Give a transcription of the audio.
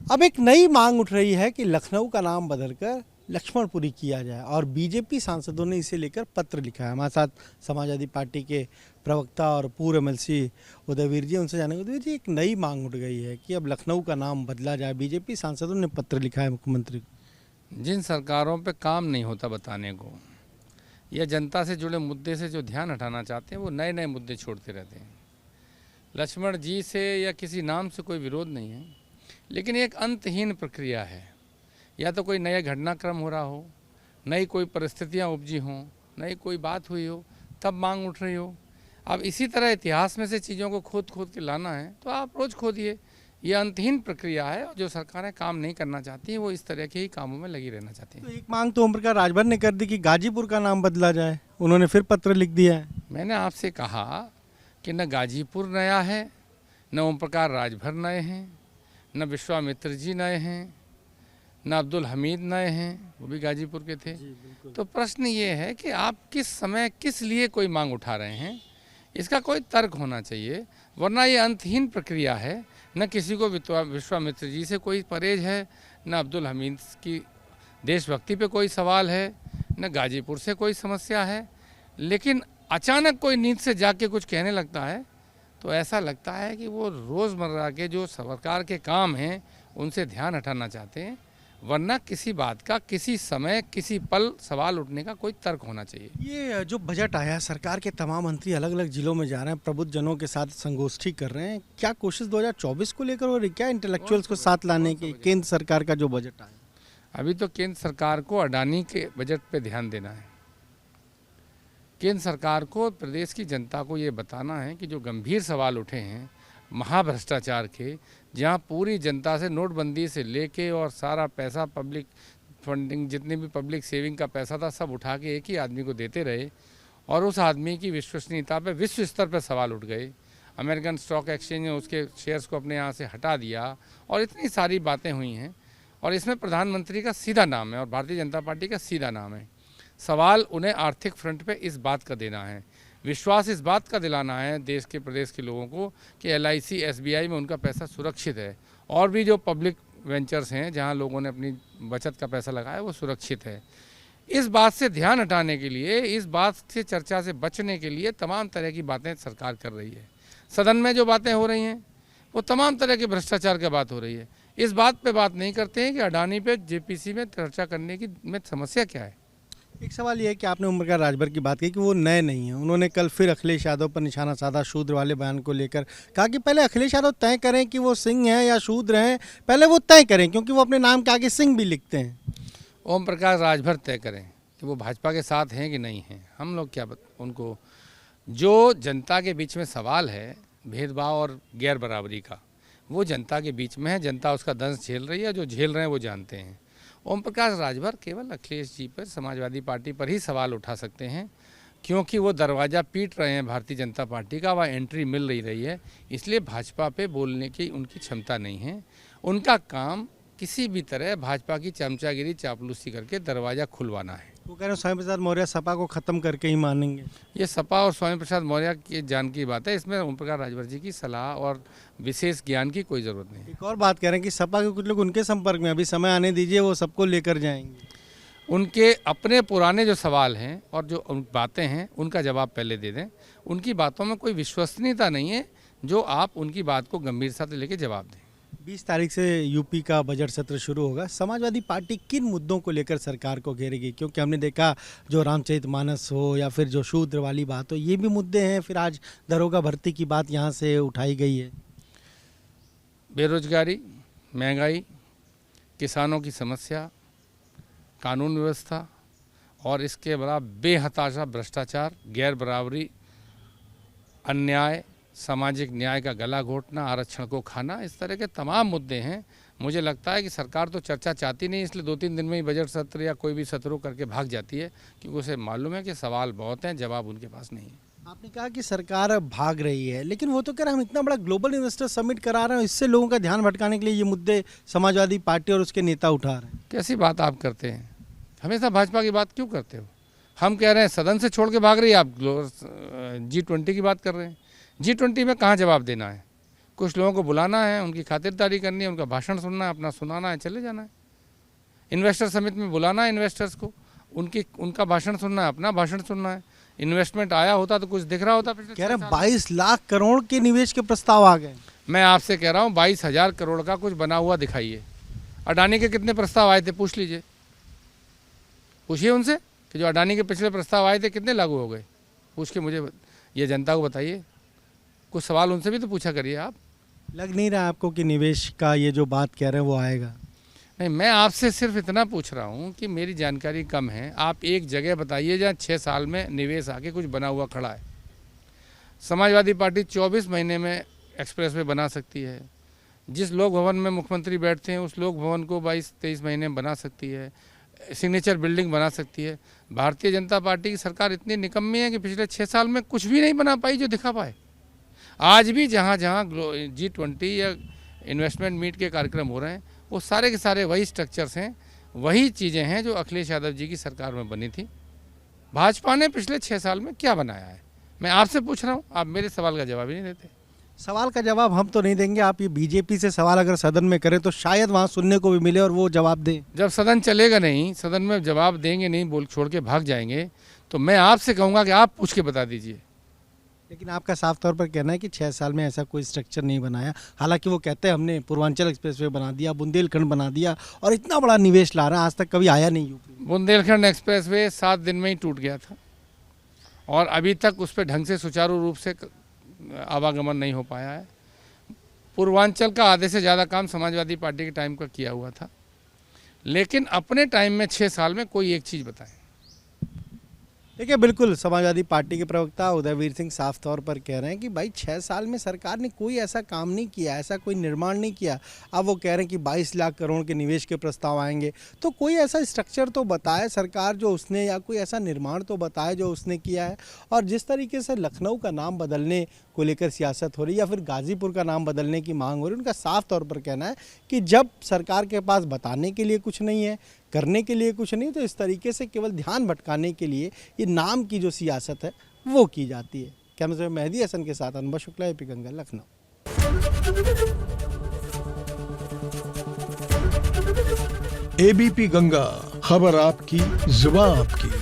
अब एक नई मांग उठ रही है कि लखनऊ का नाम बदलकर लक्ष्मणपुरी किया जाए और बीजेपी सांसदों ने इसे लेकर पत्र लिखा है। हमारे साथ समाजवादी पार्टी के प्रवक्ता और पूर्व एमएलसी उदयवीर जी, उनसे जानेंगे। उदयवीर जी, एक नई मांग उठ गई है कि अब लखनऊ का नाम बदला जाए। बीजेपी सांसदों ने पत्र लिखा है मुख्यमंत्री को। जिन सरकारों पे काम नहीं होता बताने को या जनता से जुड़े मुद्दे से जो ध्यान हटाना चाहते हैं वो नए नए मुद्दे छोड़ते रहते हैं। लक्ष्मण जी से या किसी नाम से कोई विरोध नहीं है, लेकिन एक अंतहीन प्रक्रिया है। या तो कोई नया घटनाक्रम हो रहा हो, नई कोई परिस्थितियाँ उपजी हों, नई कोई बात हुई हो, तब मांग उठ रही हो। अब इसी तरह इतिहास में से चीज़ों को खोद खोद के लाना है तो आप रोज़ खोदिए। ये अंतहीन प्रक्रिया है और जो सरकारें काम नहीं करना चाहती हैं वो इस तरह के ही कामों में लगी रहना चाहती हैं। तो एक मांग तो ओम प्रकाश राजभर ने कर दी कि गाजीपुर का नाम बदला जाए। उन्होंने फिर पत्र लिख दिया है। मैंने आपसे कहा कि न गाजीपुर नया है, न ओम प्रकाश राजभर नए हैं, न विश्वामित्र जी नए हैं, न अब्दुल हमीद नए हैं, वो भी गाजीपुर के थे। तो प्रश्न ये है कि आप किस समय किस लिए कोई मांग उठा रहे हैं, इसका कोई तर्क होना चाहिए, वरना ये अंतहीन प्रक्रिया है। न किसी को विश्वामित्र जी से कोई परहेज है, न अब्दुल हमीद की देशभक्ति पे कोई सवाल है, न गाजीपुर से कोई समस्या है। लेकिन अचानक कोई नींद से जाग के कुछ कहने लगता है तो ऐसा लगता है कि वो रोज़मर्रा के जो सरकार के काम हैं उनसे ध्यान हटाना चाहते हैं, वरना किसी बात का किसी समय किसी पल सवाल उठने का कोई तर्क होना चाहिए। ये जो बजट आया है, सरकार के तमाम मंत्री अलग अलग जिलों में जा रहे हैं, प्रबुद्ध जनों के साथ संगोष्ठी कर रहे हैं। क्या कोशिश 2024 को लेकर हो रही, क्या इंटेलेक्चुअल्स को साथ लाने की केंद्र सरकार का जो बजट आया? अभी तो केंद्र सरकार को अडानी के बजट पे ध्यान देना है। केंद्र सरकार को प्रदेश की जनता को ये बताना है कि जो गंभीर सवाल उठे हैं महाभ्रष्टाचार के, जहाँ पूरी जनता से नोटबंदी से लेके और सारा पैसा पब्लिक फंडिंग, जितनी भी पब्लिक सेविंग का पैसा था, सब उठा के एक ही आदमी को देते रहे और उस आदमी की विश्वसनीयता पे विश्व स्तर पर सवाल उठ गए। अमेरिकन स्टॉक एक्सचेंज ने उसके शेयर्स को अपने यहाँ से हटा दिया और इतनी सारी बातें हुई हैं। और इसमें प्रधानमंत्री का सीधा नाम है और भारतीय जनता पार्टी का सीधा नाम है। सवाल उन्हें आर्थिक फ्रंट पे इस बात का देना है, विश्वास इस बात का दिलाना है देश के प्रदेश के लोगों को कि LIC SBI में उनका पैसा सुरक्षित है और भी जो पब्लिक वेंचर्स हैं जहां लोगों ने अपनी बचत का पैसा लगाया वो सुरक्षित है। इस बात से ध्यान हटाने के लिए, इस बात से चर्चा से बचने के लिए तमाम तरह की बातें सरकार कर रही है। सदन में जो बातें हो रही हैं वो तमाम तरह के भ्रष्टाचार की बात हो रही है। इस बात पे बात नहीं करते हैं कि अडानी पे JPC में चर्चा करने की में समस्या क्या है। एक सवाल ये है कि आपने ओम प्रकाश राजभर की बात की कि वो नए नहीं हैं। उन्होंने कल फिर अखिलेश यादव पर निशाना साधा शूद्र वाले बयान को लेकर, कहा कि पहले अखिलेश यादव तय करें कि वो सिंह हैं या शूद्र हैं, पहले वो तय करें, क्योंकि वो अपने नाम के आगे सिंह भी लिखते हैं। ओम प्रकाश राजभर तय करें कि वो भाजपा के साथ हैं कि नहीं हैं। हम लोग क्या उनको, जो जनता के बीच में सवाल है भेदभाव और गैर बराबरी का, वो जनता के बीच में है। जनता उसका दंश झेल रही है, जो झेल रहे हैं वो जानते हैं। ओम प्रकाश राजभर केवल अखिलेश जी पर, समाजवादी पार्टी पर ही सवाल उठा सकते हैं, क्योंकि वो दरवाज़ा पीट रहे हैं भारतीय जनता पार्टी का, वह एंट्री मिल नहीं रही है, इसलिए भाजपा पे बोलने की उनकी क्षमता नहीं है। उनका काम किसी भी तरह भाजपा की चमचागिरी चापलूसी करके दरवाज़ा खुलवाना है। वो कह रहे हैं स्वामी प्रसाद मौर्य सपा को ख़त्म करके ही मानेंगे। ये सपा और स्वामी प्रसाद मौर्य की जान की बात है, इसमें ओम प्रकाश राजभर जी की सलाह और विशेष ज्ञान की कोई ज़रूरत नहीं है। एक और बात कह रहे हैं कि सपा के कुछ लोग उनके संपर्क में, अभी समय आने दीजिए, वो सबको लेकर जाएंगे। उनके अपने पुराने जो सवाल हैं और जो बातें हैं उनका जवाब पहले दे दें। उनकी बातों में कोई विश्वसनीयता नहीं है जो आप उनकी बात को गंभीरता से लेकर जवाब दें। 20 तारीख से यूपी का बजट सत्र शुरू होगा। समाजवादी पार्टी किन मुद्दों को लेकर सरकार को घेरेगी? क्योंकि हमने देखा जो रामचरितमानस हो या फिर जो शूद्र वाली बात हो, ये भी मुद्दे हैं। फिर आज दरोगा भर्ती की बात यहाँ से उठाई गई है। बेरोजगारी, महंगाई, किसानों की समस्या, कानून व्यवस्था और इसके अलावा बेहताशा भ्रष्टाचार, गैर बराबरी, अन्याय, सामाजिक न्याय का गला घोटना, आरक्षण को खाना, इस तरह के तमाम मुद्दे हैं। मुझे लगता है कि सरकार तो चर्चा चाहती नहीं, इसलिए 2-3 दिन में ही बजट सत्र या कोई भी सत्र करके भाग जाती है, क्योंकि उसे मालूम है कि सवाल बहुत हैं, जवाब उनके पास नहीं है। आपने कहा कि सरकार भाग रही है, लेकिन वो तो कह रहे हैं हम इतना बड़ा ग्लोबल इन्वेस्टर समिट करा रहे हैं, इससे लोगों का ध्यान भटकाने के लिए ये मुद्दे समाजवादी पार्टी और उसके नेता उठा रहे हैं। कैसी बात आप करते हैं? हमेशा भाजपा की बात क्यों करते हो? हम कह रहे हैं सदन से छोड़ के भाग रही है, आप G20 की बात कर रहे हैं। G20 में कहाँ जवाब देना है? कुछ लोगों को बुलाना है, उनकी खातिरदारी करनी है, उनका भाषण सुनना है, अपना सुनाना है, चले जाना है। इन्वेस्टर समिट में बुलाना है इन्वेस्टर्स को, उनका भाषण सुनना है, अपना भाषण सुनना है। इन्वेस्टमेंट आया होता तो कुछ दिख रहा होता पिछले कह रहे 6 हैं साल में। 22 लाख करोड़ के निवेश के प्रस्ताव आ गए। मैं आपसे कह रहा हूँ 22,000 करोड़ का कुछ बना हुआ दिखाइए। अडानी के कितने प्रस्ताव आए थे पूछ लीजिए, पूछिए उनसे कि जो अडानी के पिछले प्रस्ताव आए थे कितने लागू हो गए, पूछ के मुझे ये जनता को बताइए। कुछ सवाल उनसे भी तो पूछा करिए आप। लग नहीं रहा आपको कि निवेश का ये जो बात कह रहे हैं वो आएगा? नहीं, मैं आपसे सिर्फ इतना पूछ रहा हूँ कि मेरी जानकारी कम है, आप एक जगह बताइए जहाँ 6 साल में निवेश आके कुछ बना हुआ खड़ा है। समाजवादी पार्टी 24 महीने में एक्सप्रेसवे बना सकती है। जिस लोक भवन में मुख्यमंत्री बैठते हैं उस लोक भवन को 22-23 महीने में बना सकती है। सिग्नेचर बिल्डिंग बना सकती है। भारतीय जनता पार्टी की सरकार इतनी निकम्मी है कि पिछले 6 साल में कुछ भी नहीं बना पाई जो दिखा पाए। आज भी जहाँ जहाँ G20 या इन्वेस्टमेंट मीट के कार्यक्रम हो रहे हैं वो सारे के सारे वही स्ट्रक्चर्स हैं, वही चीज़ें हैं जो अखिलेश यादव जी की सरकार में बनी थी। भाजपा ने पिछले 6 साल में क्या बनाया है, मैं आपसे पूछ रहा हूँ, आप मेरे सवाल का जवाब ही नहीं देते। सवाल का जवाब हम तो नहीं देंगे, आप ये बीजेपी से सवाल अगर सदन में करें तो शायद वहाँ सुनने को भी मिले और वो जवाब दें। जब सदन चलेगा नहीं, सदन में जवाब देंगे नहीं, बोल छोड़ के भाग जाएंगे, तो मैं आपसे कहूँगा कि आप पूछ के बता दीजिए। लेकिन आपका साफ तौर पर कहना है कि 6 साल में ऐसा कोई स्ट्रक्चर नहीं बनाया। हालांकि वो कहते हैं हमने पूर्वांचल एक्सप्रेसवे बना दिया, बुंदेलखंड बना दिया और इतना बड़ा निवेश ला रहा है, आज तक कभी आया नहीं यूपी। बुंदेलखंड एक्सप्रेसवे 7 दिन में ही टूट गया था और अभी तक उस पर ढंग से सुचारू रूप से आवागमन नहीं हो पाया है। पूर्वांचल का आधे से ज़्यादा काम समाजवादी पार्टी के टाइम का किया हुआ था, लेकिन अपने टाइम में 6 साल में कोई एक चीज़ बताएं। देखिए, बिल्कुल समाजवादी पार्टी के प्रवक्ता उदयवीर सिंह साफ तौर पर कह रहे हैं कि भाई 6 साल में सरकार ने कोई ऐसा काम नहीं किया, ऐसा कोई निर्माण नहीं किया। अब वो कह रहे हैं कि 22 लाख करोड़ के निवेश के प्रस्ताव आएंगे, तो कोई ऐसा स्ट्रक्चर तो बताए सरकार जो उसने, या कोई ऐसा निर्माण तो बताए जो उसने किया है। और जिस तरीके से लखनऊ का नाम बदलने को लेकर सियासत हो रही है या फिर गाजीपुर का नाम बदलने की मांग हो रही है, उनका साफ तौर पर कहना है कि जब सरकार के पास बताने के लिए कुछ नहीं है, करने के लिए कुछ नहीं, तो इस तरीके से केवल ध्यान भटकाने के लिए ये नाम की जो सियासत है वो की जाती है। कैमरे में मेहदी हसन के साथ अनुभव शुक्ला, एपी गंगा, लखनऊ। एबीपी गंगा, खबर आपकी, जुबान आपकी।